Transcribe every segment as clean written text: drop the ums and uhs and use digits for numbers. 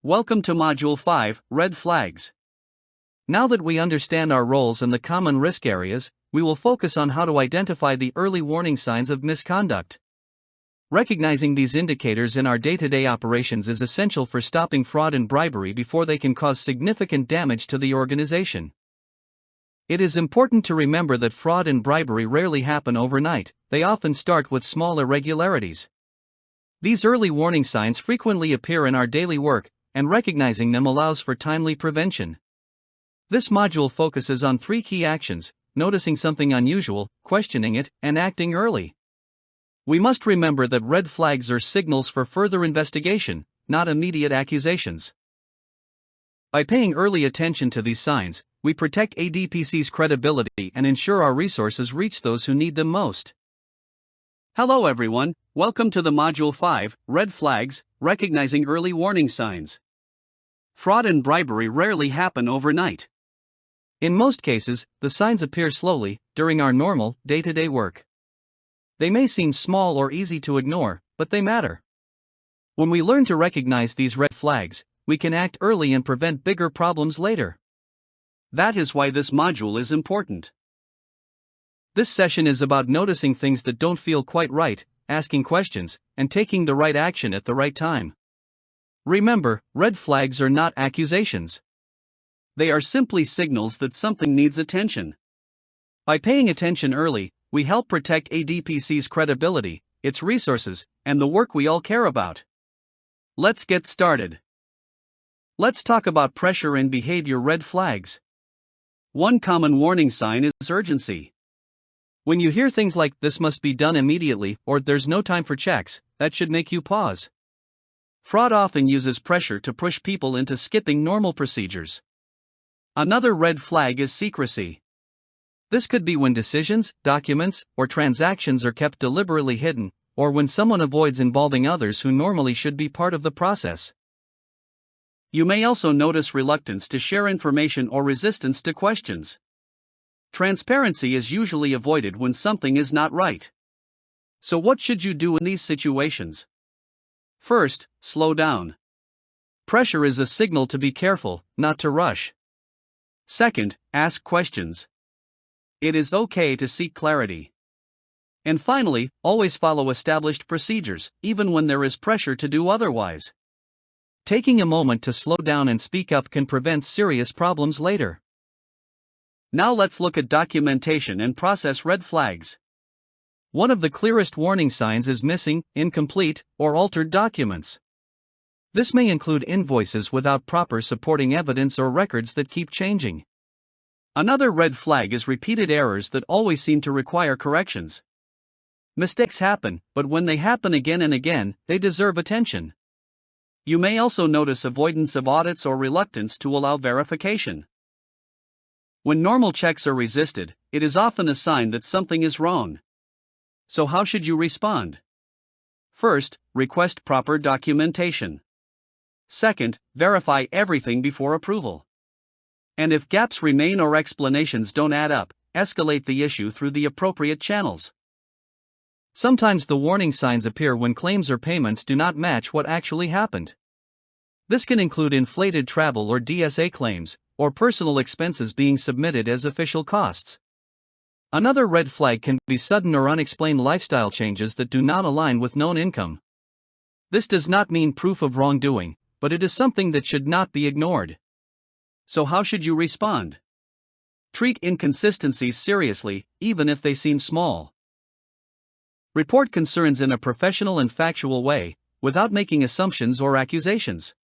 Welcome to Module 5, Red Flags. Now that we understand our roles and the common risk areas, we will focus on how to identify the early warning signs of misconduct. Recognizing these indicators in our day-to-day operations is essential for stopping fraud and bribery before they can cause significant damage to the organization. It is important to remember that fraud and bribery rarely happen overnight, they often start with small irregularities. These early warning signs frequently appear in our daily work, and recognizing them allows for timely prevention. This module focuses on 3 key actions: noticing something unusual, questioning it, and acting early. We must remember that red flags are signals for further investigation, not immediate accusations. By paying early attention to these signs, we protect ADPC's credibility and ensure our resources reach those who need them most. Hello everyone, welcome to the Module 5, Red Flags, Recognizing Early Warning Signs. Fraud and bribery rarely happen overnight. In most cases, the signs appear slowly, during our normal, day-to-day work. They may seem small or easy to ignore, but they matter. When we learn to recognize these red flags, we can act early and prevent bigger problems later. That is why this module is important. This session is about noticing things that don't feel quite right, asking questions, and taking the right action at the right time. Remember, red flags are not accusations. They are simply signals that something needs attention. By paying attention early, we help protect ADPC's credibility, its resources, and the work we all care about. Let's get started. Let's talk about pressure and behavior red flags. One common warning sign is urgency. When you hear things like, "this must be done immediately," or "there's no time for checks," that should make you pause. Fraud often uses pressure to push people into skipping normal procedures. Another red flag is secrecy. This could be when decisions, documents, or transactions are kept deliberately hidden, or when someone avoids involving others who normally should be part of the process. You may also notice reluctance to share information or resistance to questions. Transparency is usually avoided when something is not right. So what should you do in these situations? First, slow down. Pressure is a signal to be careful, not to rush. Second, ask questions. It is okay to seek clarity. And finally, always follow established procedures, even when there is pressure to do otherwise. Taking a moment to slow down and speak up can prevent serious problems later. Now let's look at documentation and process red flags. One of the clearest warning signs is missing, incomplete, or altered documents. This may include invoices without proper supporting evidence or records that keep changing. Another red flag is repeated errors that always seem to require corrections. Mistakes happen, but when they happen again and again, they deserve attention. You may also notice avoidance of audits or reluctance to allow verification. When normal checks are resisted, it is often a sign that something is wrong. So how should you respond? First, request proper documentation. Second, verify everything before approval. And if gaps remain or explanations don't add up, escalate the issue through the appropriate channels. Sometimes the warning signs appear when claims or payments do not match what actually happened. This can include inflated travel or DSA claims, or personal expenses being submitted as official costs. Another red flag can be sudden or unexplained lifestyle changes that do not align with known income. This does not mean proof of wrongdoing, but it is something that should not be ignored. So how should you respond? Treat inconsistencies seriously, even if they seem small. Report concerns in a professional and factual way, without making assumptions or accusations.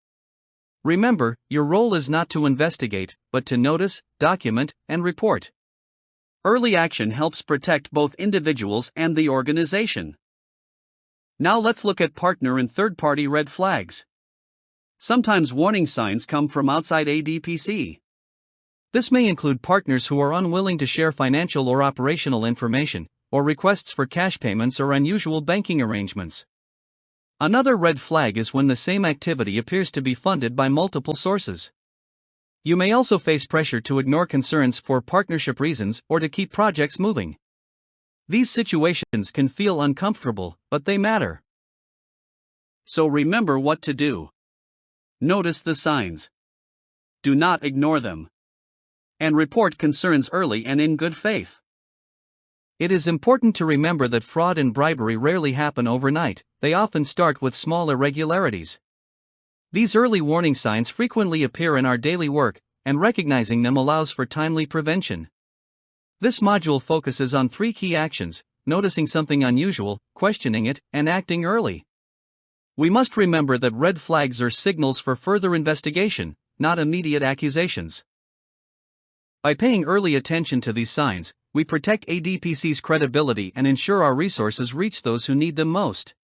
Remember, your role is not to investigate, but to notice, document, and report. Early action helps protect both individuals and the organization. Now let's look at partner and third-party red flags. Sometimes warning signs come from outside ADPC. This may include partners who are unwilling to share financial or operational information, or requests for cash payments or unusual banking arrangements. Another red flag is when the same activity appears to be funded by multiple sources. You may also face pressure to ignore concerns for partnership reasons or to keep projects moving. These situations can feel uncomfortable, but they matter. So remember what to do. Notice the signs. Do not ignore them. And report concerns early and in good faith. It is important to remember that fraud and bribery rarely happen overnight, they often start with small irregularities. These early warning signs frequently appear in our daily work, and recognizing them allows for timely prevention. This module focuses on 3 key actions: noticing something unusual, questioning it, and acting early. We must remember that red flags are signals for further investigation, not immediate accusations. By paying early attention to these signs, we protect ADPC's credibility and ensure our resources reach those who need them most.